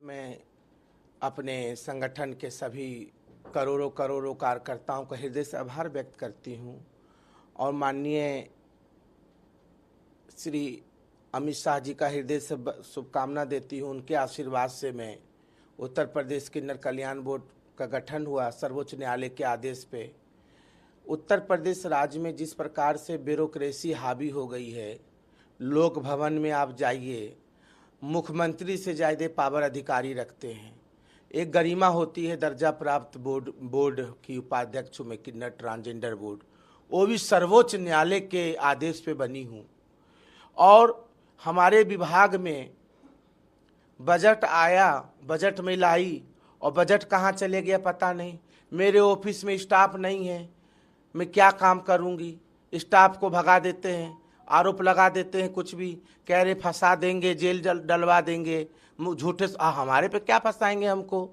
मैं अपने संगठन के सभी करोड़ों करोड़ों कार्यकर्ताओं का हृदय से आभार व्यक्त करती हूं और माननीय श्री अमित शाह जी का हृदय से शुभकामना देती हूं। उनके आशीर्वाद से मैं उत्तर प्रदेश किन्नर कल्याण बोर्ड का गठन हुआ सर्वोच्च न्यायालय के आदेश पे। उत्तर प्रदेश राज्य में जिस प्रकार से ब्यूरोक्रेसी हावी हो गई है, लोक भवन में आप जाइए, मुख्यमंत्री से ज़्यादा पावर अधिकारी रखते हैं। एक गरिमा होती है दर्जा प्राप्त बोर्ड की उपाध्यक्ष में किन्नर ट्रांसजेंडर बोर्ड, वो भी सर्वोच्च न्यायालय के आदेश पे बनी हूँ। और हमारे विभाग में बजट आया, बजट में लाई और बजट कहाँ चले गया पता नहीं। मेरे ऑफिस में स्टाफ नहीं है, मैं क्या काम करूँगी। स्टाफ को भगा देते हैं, आरोप लगा देते हैं, कुछ भी कह रहे फंसा देंगे, जेल डलवा देंगे, झूठे। हमारे पे क्या फंसाएंगे हमको,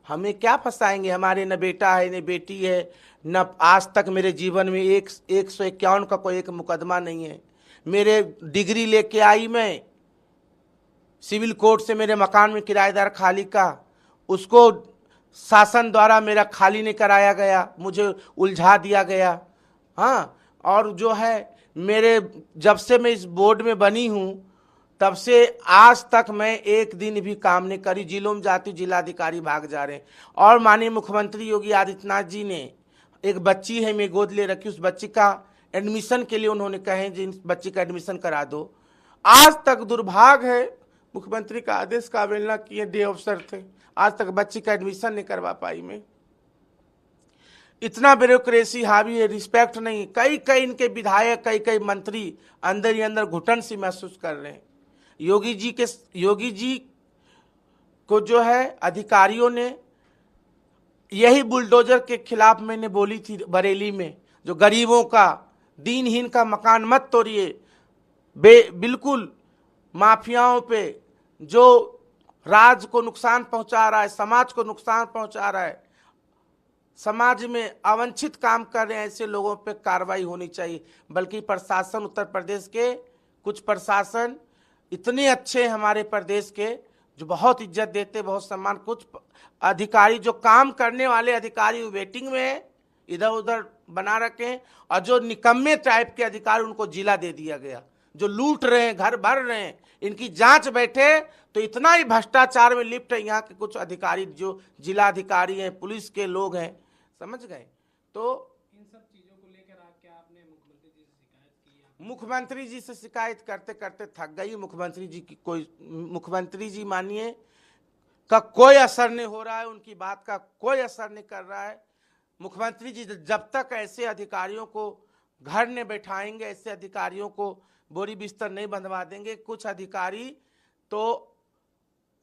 हमें क्या फंसाएंगे। हमारे न बेटा है न बेटी है, न आज तक मेरे जीवन में 151 का कोई एक मुकदमा नहीं है। मेरे डिग्री लेके आई मैं सिविल कोर्ट से, मेरे मकान में किराएदार खाली का, उसको शासन द्वारा मेरा खाली नहीं कराया गया, मुझे उलझा दिया गया। हाँ, और जो है मेरे जब से मैं इस बोर्ड में बनी हूँ तब से आज तक मैं एक दिन भी काम नहीं करी। जिलों में जाती जिलाधिकारी भाग जा रहे हैं। और माननीय मुख्यमंत्री योगी आदित्यनाथ जी ने, एक बच्ची है मैं गोद ले रखी, उस बच्ची का एडमिशन के लिए उन्होंने कहे जिन बच्ची का एडमिशन करा दो। आज तक दुर्भाग्य है, मुख्यमंत्री का आदेश का अवहेलना किए, डे अफसर थे, आज तक बच्ची का एडमिशन नहीं करवा पाई मैं। इतना ब्यूरोक्रेसी हावी है, रिस्पेक्ट नहीं। कई इनके विधायक, कई मंत्री अंदर ही अंदर घुटन सी महसूस कर रहे हैं। योगी जी को जो है अधिकारियों ने, यही बुलडोजर के खिलाफ मैंने बोली थी बरेली में, जो गरीबों का, दीनहीन का मकान मत तोड़िए। बिल्कुल माफियाओं पे जो राज्य को नुकसान पहुंचा रहा है, समाज को नुकसान पहुंचा रहा है, समाज में अवांछित काम कर रहे हैं, ऐसे लोगों पे कार्रवाई होनी चाहिए। बल्कि प्रशासन, उत्तर प्रदेश के कुछ प्रशासन इतने अच्छे हमारे प्रदेश के, जो बहुत इज्जत देते, बहुत सम्मान। कुछ अधिकारी जो काम करने वाले अधिकारी वेटिंग में है, इधर उधर बना रखे हैं, और जो निकम्मे टाइप के अधिकारी उनको जिला दे दिया गया, जो लूट रहे हैं, घर भर रहे हैं। इनकी जांच बैठे तो इतना ही भ्रष्टाचार में लिप्त है यहाँ के कुछ अधिकारी, जो जिला अधिकारी हैं, पुलिस के लोग हैं, समझ गए। तो इन सब चीजों को लेकर क्या आपने मुख्यमंत्री जी से शिकायत की? मुख्यमंत्री जी से शिकायत करते करते थक गई। मुख्यमंत्री जी मानिए का कोई असर नहीं हो रहा है, उनकी बात का कोई असर नहीं कर रहा है। मुख्यमंत्री जी जब तक ऐसे अधिकारियों को घर में बैठाएंगे, ऐसे अधिकारियों को बोरी बिस्तर नहीं बंधवा देंगे। कुछ अधिकारी तो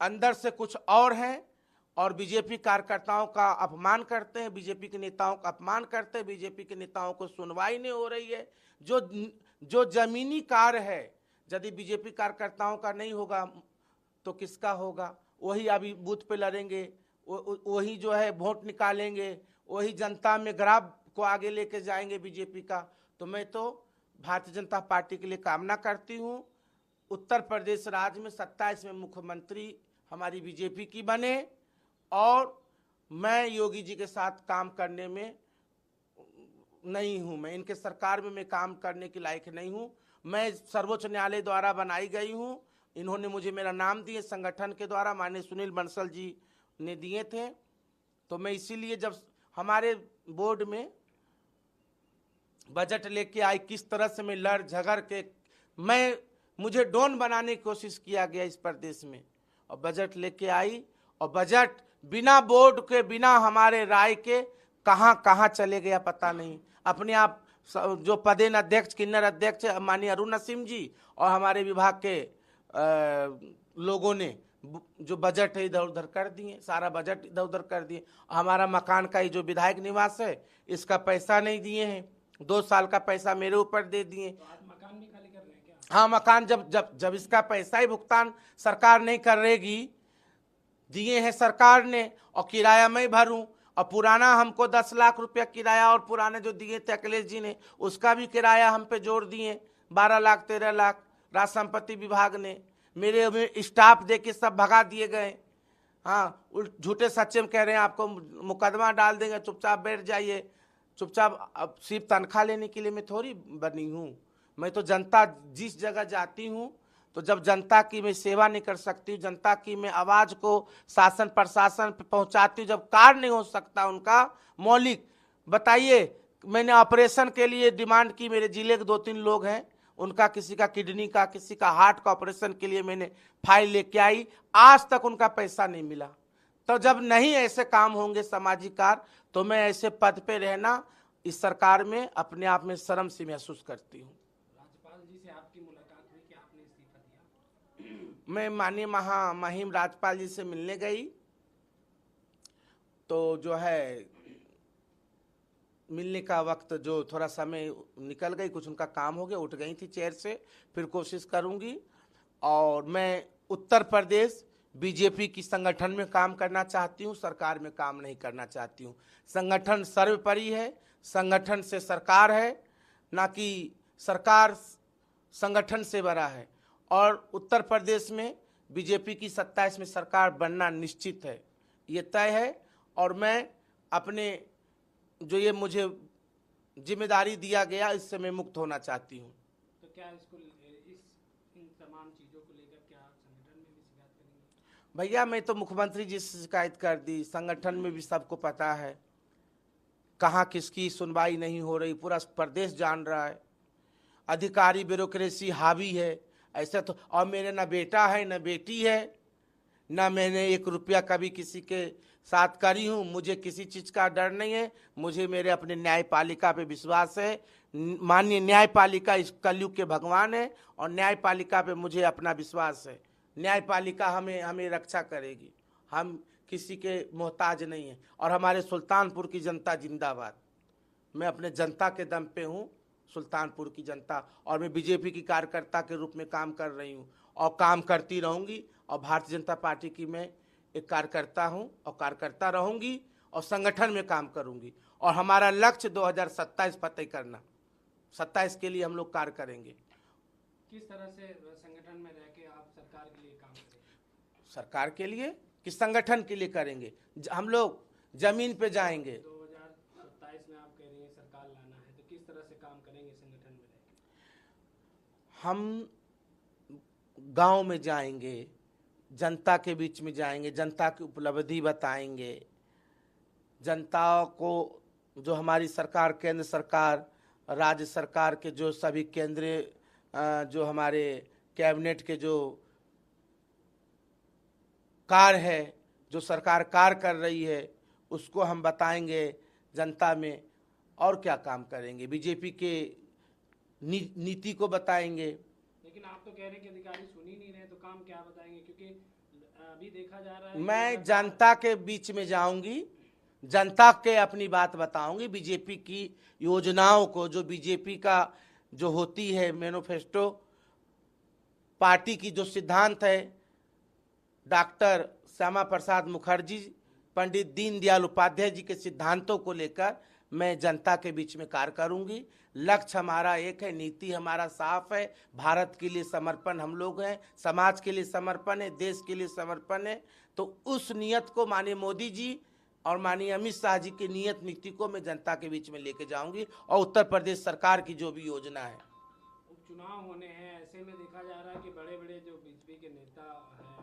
अंदर से कुछ और हैं और बीजेपी कार्यकर्ताओं का अपमान करते हैं, बीजेपी के नेताओं का अपमान करते हैं। बीजेपी के नेताओं को सुनवाई नहीं हो रही है। जो जमीनी कार्य है, यदि बीजेपी कार्यकर्ताओं का नहीं होगा तो किसका होगा? वही अभी बूथ पे लड़ेंगे, वही जो है वोट निकालेंगे, वही जनता में ग्राफ को आगे लेके जाएंगे बीजेपी का। तो मैं तो भारतीय जनता पार्टी के लिए कामना करती हूँ, उत्तर प्रदेश राज्य में 27 में मुख्यमंत्री हमारी बीजेपी की बने, और मैं योगी जी के साथ काम करने में नहीं हूँ। मैं इनके सरकार में मैं काम करने के लायक नहीं हूँ। मैं सर्वोच्च न्यायालय द्वारा बनाई गई हूँ, इन्होंने मुझे मेरा नाम दिए, संगठन के द्वारा माननीय सुनील बंसल जी ने दिए थे। तो मैं इसीलिए जब हमारे बोर्ड में बजट लेके आई, किस तरह से मैं लड़ झगड़ के मुझे डॉन बनाने की कोशिश किया गया इस प्रदेश में, और बजट लेके आई, और बजट बिना बोर्ड के, बिना हमारे राय के कहाँ कहाँ चले गया पता नहीं। अपने आप जो पदेन अध्यक्ष, किन्नर अध्यक्ष माननीय अरुण नसीम जी और हमारे विभाग के लोगों ने जो बजट है इधर उधर कर दिए, सारा बजट इधर उधर कर दिए। हमारा मकान का जो विधायक निवास है, इसका पैसा नहीं दिए हैं, 2 साल का पैसा मेरे ऊपर दे दिए। तो आज मकान भी खाली कर रहे हैं क्या? हाँ, मकान जब इसका पैसा ही भुगतान सरकार नहीं करेगी, दिए हैं सरकार ने, और किराया मैं भरूं, और पुराना हमको 10 लाख रुपया किराया, और पुराने जो दिए थे अखिलेश जी ने, उसका भी किराया हम पे जोड़ दिए 12 लाख 13 लाख। राज संपत्ति विभाग ने मेरे स्टाफ दे के सब भगा दिए गए। हाँ, झूठे सच्चे में कह रहे हैं आपको मुकदमा डाल देंगे, चुपचाप बैठ जाइए, चुपचाप। अब सिर्फ तनख्वाह लेने के लिए मैं थोड़ी बनी हूँ। मैं तो जनता जिस जगह जाती हूँ तो जब जनता की मैं सेवा नहीं कर सकती, जनता की मैं आवाज को शासन प्रशासन पे पहुंचाती हूँ, जब कार्य नहीं हो सकता उनका मौलिक, बताइए। मैंने ऑपरेशन के लिए डिमांड की, मेरे जिले के 2-3 लोग हैं, उनका किसी का किडनी का, किसी का हार्ट का ऑपरेशन के लिए मैंने फाइल लेके आई, आज तक उनका पैसा नहीं मिला। तो जब नहीं ऐसे काम होंगे सामाजिक कार्य, तो मैं ऐसे पद पे रहना इस सरकार में अपने आप में शर्म से महसूस करती हूँ। राज्यपाल जी से आपकी मुलाकात हुई कि आपने इस्तीफा दिया? मैं माननीय महामहिम राज्यपाल जी से मिलने गई, तो जो है मिलने का वक्त जो थोड़ा समय निकल गई, कुछ उनका काम हो गया, उठ गई थी चेयर से, फिर कोशिश करूंगी। और मैं उत्तर प्रदेश बीजेपी की संगठन में काम करना चाहती हूं, सरकार में काम नहीं करना चाहती हूं। संगठन सर्वोपरि है, संगठन से सरकार है, ना कि सरकार संगठन से बड़ा है। और उत्तर प्रदेश में बीजेपी की 27 में सरकार बनना निश्चित है, ये तय है। और मैं अपने जो ये मुझे जिम्मेदारी दिया गया, इससे मैं मुक्त होना चाहती हूँ। तो क्या इन तमाम चीज़ों को लेकर क्या आप संगठन में भी शिकायत करेंगे? भैया मैं तो मुख्यमंत्री जी से शिकायत कर दी, संगठन में भी सबको पता है, कहाँ किसकी सुनवाई नहीं हो रही, पूरा प्रदेश जान रहा है। अधिकारी ब्यूरोक्रेसी हावी है ऐसा तो। और मेरे ना बेटा है ना बेटी है, ना मैंने 1 रुपया कभी किसी के साथ करी हूँ, मुझे किसी चीज़ का डर नहीं है। मुझे मेरे अपने न्यायपालिका पे विश्वास है। माननीय न्यायपालिका इस कलयुग के भगवान है, और न्यायपालिका पे मुझे अपना विश्वास है। न्यायपालिका हमें रक्षा करेगी, हम किसी के मोहताज नहीं हैं। और हमारे सुल्तानपुर की जनता जिंदाबाद। मैं अपने जनता के दम पे हूँ, सुल्तानपुर की जनता, और मैं बीजेपी की कार्यकर्ता के रूप में काम कर रही हूँ और काम करती रहूँगी। और भारतीय जनता पार्टी की मैं एक कार्यकर्ता हूँ और कार्यकर्ता रहूँगी और संगठन में काम करूँगी। और हमारा लक्ष्य 2027 फतेह करना, 27 के लिए हम लोग कार्य करेंगे। किस तरह से संगठन में रह के आप सरकार के लिए काम करेंगे? सरकार के लिए कि संगठन के लिए करेंगे? हम लोग जमीन पे जाएंगे। 2027 में आप कह रही हैं सरकार लाना है, तो किस तरह से काम करेंगे संगठन में रह के? हम गांव में जाएंगे, जनता के बीच में जाएंगे, जनता की उपलब्धि बताएंगे, जनता को जो हमारी सरकार, केंद्र सरकार, राज्य सरकार के जो सभी केंद्रीय जो हमारे कैबिनेट के जो कार्य है, जो सरकार कार्य कर रही है, उसको हम बताएंगे जनता में। और क्या काम करेंगे? बीजेपी के नीति को बताएंगे। लेकिन आप तो कह रहे हैं कि अधिकारी सुन ही नहीं रहे, तो काम क्या बताएंगे? क्योंकि अभी देखा जा रहा है मैं जनता के बीच में जाऊंगी, जनता के अपनी बात बताऊंगी, बीजेपी की योजनाओं को, जो बीजेपी का जो होती है मैनिफेस्टो, पार्टी की जो सिद्धांत है, डॉक्टर श्यामा प्रसाद मुखर्जी, पंडित दीनदयाल उपाध्याय जी के सिद्धांतों को लेकर मैं जनता के बीच में कार्य करूंगी। लक्ष्य हमारा एक है, नीति हमारा साफ है, भारत के लिए समर्पण हम लोग हैं, समाज के लिए समर्पण है, देश के लिए समर्पण है। तो उस नियत को माननीय मोदी जी और माननीय अमित शाह जी की नियत नीति को मैं जनता के बीच में लेके जाऊंगी। और उत्तर प्रदेश सरकार की जो भी योजना है, उपचुनाव होने हैं, ऐसे में देखा जा रहा है कि बड़े बड़े जो बीजेपी के नेता हैं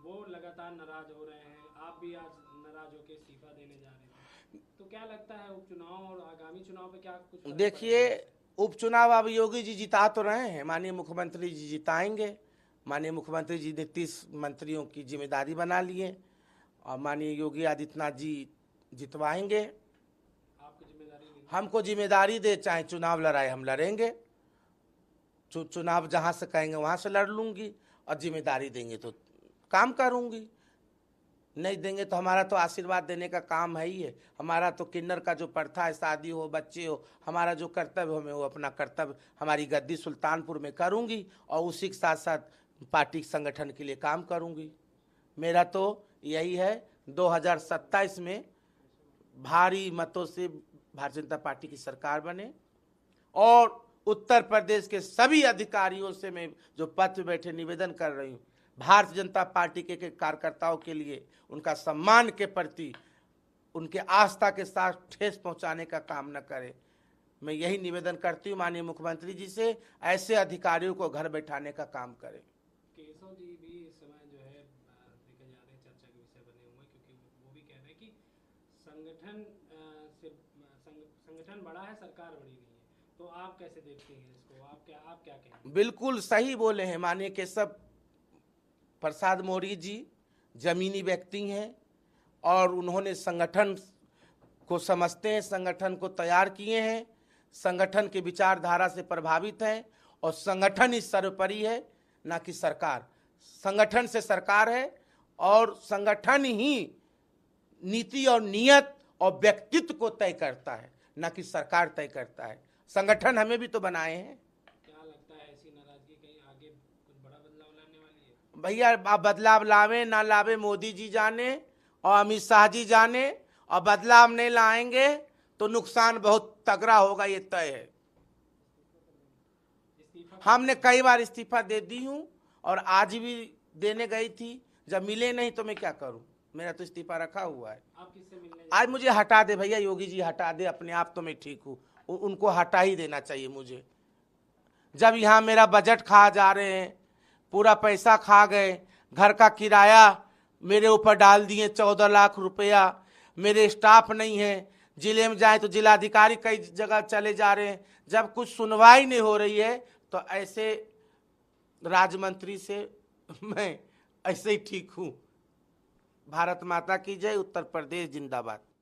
वो लगातार नाराज हो रहे हैं। आप भी आज नाराज होकर इस्तीफा देने जा रहे हैं, तो क्या लगता है उपचुनाव और आगामी चुनाव पे क्या कुछ फर्क देखिए पड़ेगा? उपचुनाव अब योगी जी जिता तो रहे हैं, माननीय मुख्यमंत्री जी जिताएंगे। माननीय मुख्यमंत्री जी ने 30 मंत्रियों की जिम्मेदारी बना लिए और माननीय योगी आदित्यनाथ जी जितवाएंगे। आपको जिम्मेदारी नहीं? हमको जिम्मेदारी दे, चाहे चुनाव लड़ाए हम लड़ेंगे। चुनाव जहाँ से कहेंगे वहाँ से लड़ लूँगी, और जिम्मेदारी देंगे तो काम करूँगी, नहीं देंगे तो हमारा तो आशीर्वाद देने का काम है ही है। हमारा तो किन्नर का जो प्रथा है, शादी हो बच्चे हो, हमारा जो कर्तव्य हो, मैं वो अपना कर्तव्य हमारी गद्दी सुल्तानपुर में करूँगी और उसी के साथ साथ पार्टी संगठन के लिए काम करूँगी। मेरा तो यही है 2027 में भारी मतों से भारतीय जनता पार्टी की सरकार बने। और उत्तर प्रदेश के सभी अधिकारियों से मैं जो पद पे बैठे निवेदन कर रही हूँ, भारतीय जनता पार्टी के कार्यकर्ताओं के लिए उनका सम्मान के प्रति उनके आस्था के साथ ठेस पहुंचाने का काम न करे। मैं यही निवेदन करती हूँ माननीय मुख्यमंत्री जी से, ऐसे अधिकारियों को घर बैठाने का काम करें। केशव जी भी इस समय जो है देखा जा रहे हैं चर्चा के विषय बने हुए हैं, क्योंकि वो भी कह रहे हैं कि संगठन बड़ा है, सरकार बड़ी नहीं है। तो आप कैसे देखते हैं इसको? आप क्या कहें? बिल्कुल सही बोले हैं माननीय केशव प्रसाद मौर्य जी, जमीनी व्यक्ति हैं और उन्होंने संगठन को समझते हैं, संगठन को तैयार किए हैं, संगठन के विचारधारा से प्रभावित हैं और संगठन ही सर्वोपरि है, ना कि सरकार। संगठन से सरकार है और संगठन ही नीति और नियत और व्यक्तित्व को तय करता है, ना कि सरकार तय करता है। संगठन हमें भी तो बनाए हैं। क्या लगता है ऐसी नाराजगी कहीं आगे कुछ बड़ा बदलाव लाने वाली है? भैया आप बदलाव लावे ना लावे मोदी जी जाने और अमित शाह जी जाने, और बदलाव नहीं लाएंगे तो नुकसान बहुत तगड़ा होगा, ये तय है। हमने कई बार इस्तीफा दे दी हूँ और आज भी देने गई थी, जब मिले नहीं तो मैं क्या करूं, मेरा तो इस्तीफा रखा हुआ है। आप किससे मिलने? आज मुझे हटा दे भैया, योगी जी हटा दे, अपने आप तो मैं ठीक हूँ, उनको हटा ही देना चाहिए मुझे। जब यहाँ मेरा बजट खा जा रहे हैं, पूरा पैसा खा गए, घर का किराया मेरे ऊपर डाल दिए 14 लाख रुपया, मेरे स्टाफ नहीं है, जिले में जाए तो जिलाधिकारी कई जगह चले जा रहे हैं, जब कुछ सुनवाई नहीं हो रही है तो ऐसे राजमंत्री से मैं ऐसे ही ठीक हूँ। भारत माता की जय, उत्तर प्रदेश जिंदाबाद।